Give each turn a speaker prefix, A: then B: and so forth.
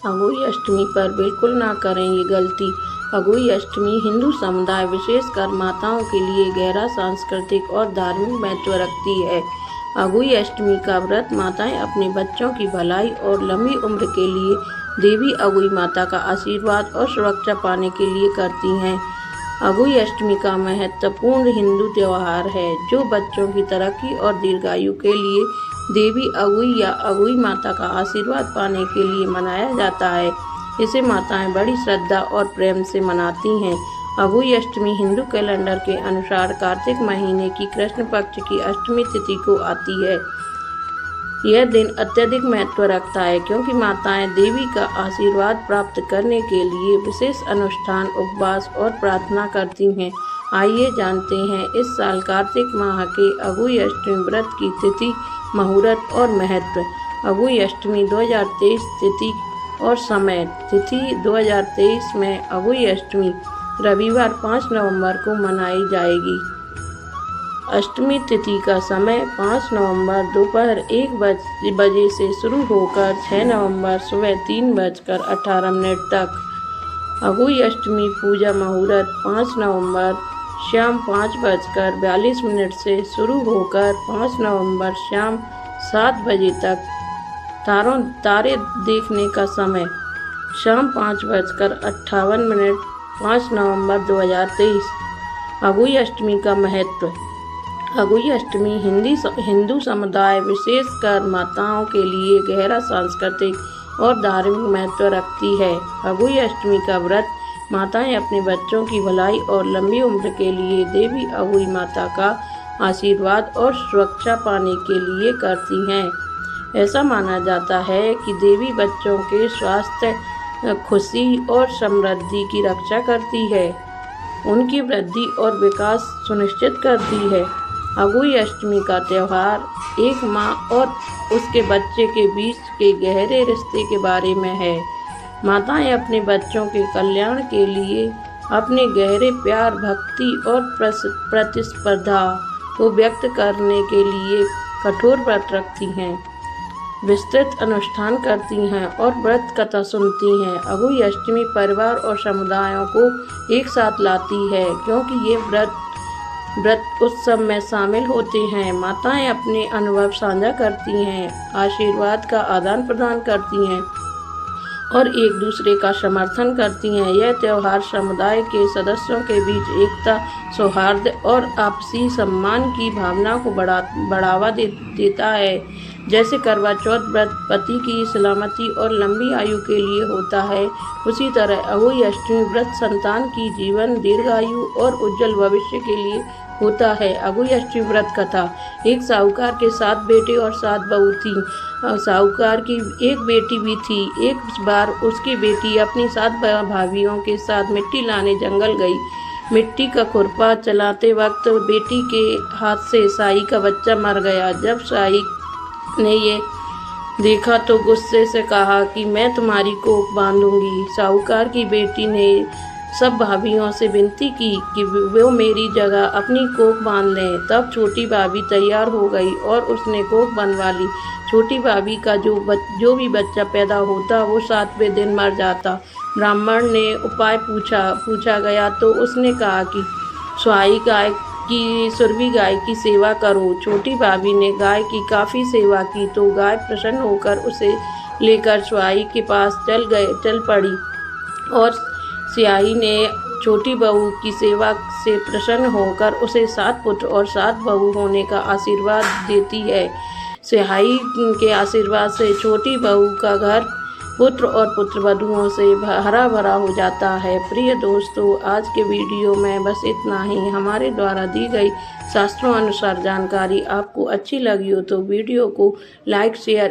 A: अगोई अष्टमी पर बिल्कुल ना करें ये गलती। अगोई अष्टमी हिंदू समुदाय विशेषकर माताओं के लिए गहरा सांस्कृतिक और धार्मिक महत्व रखती है। अगोई अष्टमी का व्रत माताएं अपने बच्चों की भलाई और लंबी उम्र के लिए देवी अगोई माता का आशीर्वाद और सुरक्षा पाने के लिए करती हैं। अगोई अष्टमी का महत्वपूर्ण हिंदू त्यौहार है जो बच्चों की तरक्की और दीर्घायु के लिए देवी अगोई या अगोई माता का आशीर्वाद पाने के लिए मनाया जाता है। इसे माताएं बड़ी श्रद्धा और प्रेम से मनाती हैं। अगोई अष्टमी हिंदू कैलेंडर के अनुसार कार्तिक महीने की कृष्ण पक्ष की अष्टमी तिथि को आती है। यह दिन अत्यधिक महत्व रखता है क्योंकि माताएं देवी का आशीर्वाद प्राप्त करने के लिए विशेष अनुष्ठान, उपवास और प्रार्थना करती हैं। आइए जानते हैं इस साल कार्तिक माह के अगोई अष्टमी व्रत की तिथि, मुहूर्त और महत्व। अगोई अष्टमी 2023 तिथि और समय। तिथि 2023 में अगोई अष्टमी रविवार 5 नवंबर को मनाई जाएगी। अष्टमी तिथि का समय 5 नवंबर दोपहर 1 बजे से शुरू होकर 6 नवंबर सुबह 3:18 तक। अगोई अष्टमी पूजा मुहूर्त 5 नवंबर शाम 5:42 से शुरू होकर 5 नवंबर शाम 7 बजे तक। तारे देखने का समय शाम 5:58 5 नवंबर 2023। अगोई अष्टमी का महत्व। अगोई अष्टमी हिंदू समुदाय विशेषकर माताओं के लिए गहरा सांस्कृतिक और धार्मिक महत्व रखती है। अगोई अष्टमी का व्रत माताएं अपने बच्चों की भलाई और लंबी उम्र के लिए देवी अगोई माता का आशीर्वाद और सुरक्षा पाने के लिए करती हैं। ऐसा माना जाता है कि देवी बच्चों के स्वास्थ्य, खुशी और समृद्धि की रक्षा करती है, उनकी वृद्धि और विकास सुनिश्चित करती है। अगोई अष्टमी का त्यौहार एक माँ और उसके बच्चे के बीच के गहरे रिश्ते के बारे में है। माताएं अपने बच्चों के कल्याण के लिए अपने गहरे प्यार, भक्ति और प्रतिस्पर्धा को व्यक्त करने के लिए कठोर व्रत रखती हैं, विस्तृत अनुष्ठान करती हैं और व्रत कथा सुनती हैं। अगोई अष्टमी परिवार और समुदायों को एक साथ लाती है क्योंकि ये व्रत उत्सव में शामिल होते हैं। माताएं अपने अनुभव साझा करती हैं, आशीर्वाद का आदान प्रदान करती हैं और एक दूसरे का समर्थन करती हैं। यह त्यौहार समुदाय के सदस्यों के बीच एकता, सौहार्द और आपसी सम्मान की भावना को बढ़ावा देता है। जैसे करवा चौथ व्रत पति की सलामती और लंबी आयु के लिए होता है, उसी तरह अगोई अष्टमी व्रत संतान की जीवन, दीर्घायु और उज्जवल भविष्य के लिए होता है। अगोई अष्टमी व्रत कथा। एक साहूकार के 7 बेटे और 7 बहू थी। साहूकार की एक बेटी भी थी। एक बार उसकी बेटी अपनी 7 भाभियों के साथ मिट्टी लाने जंगल गई। मिट्टी का खुरपा चलाते वक्त बेटी के हाथ से साई का बच्चा मर गया। जब साई ने ये देखा तो गुस्से से कहा कि मैं तुम्हारी कोख बांधूंगी। साहूकार की बेटी ने सब भाभियों से विनती की कि वो मेरी जगह अपनी कोख बांध लें। तब छोटी भाभी तैयार हो गई और उसने कोख बनवा ली। छोटी भाभी का जो भी बच्चा पैदा होता वो 7वें दिन मर जाता। ब्राह्मण ने उपाय पूछा गया तो उसने कहा कि सुरभि गाय की सेवा करो। छोटी भाभी ने गाय की काफ़ी सेवा की तो गाय प्रसन्न होकर उसे लेकर स्वाई के पास चल पड़ी और स्याही ने छोटी बहू की सेवा से प्रसन्न होकर उसे 7 पुत्र और 7 बहू होने का आशीर्वाद देती है। स्याही के आशीर्वाद से छोटी बहू का घर पुत्र और पुत्रवधुओं से हरा भरा हो जाता है। प्रिय दोस्तों, आज के वीडियो में बस इतना ही। हमारे द्वारा दी गई शास्त्रों अनुसार जानकारी आपको अच्छी लगी हो तो वीडियो को लाइक, शेयर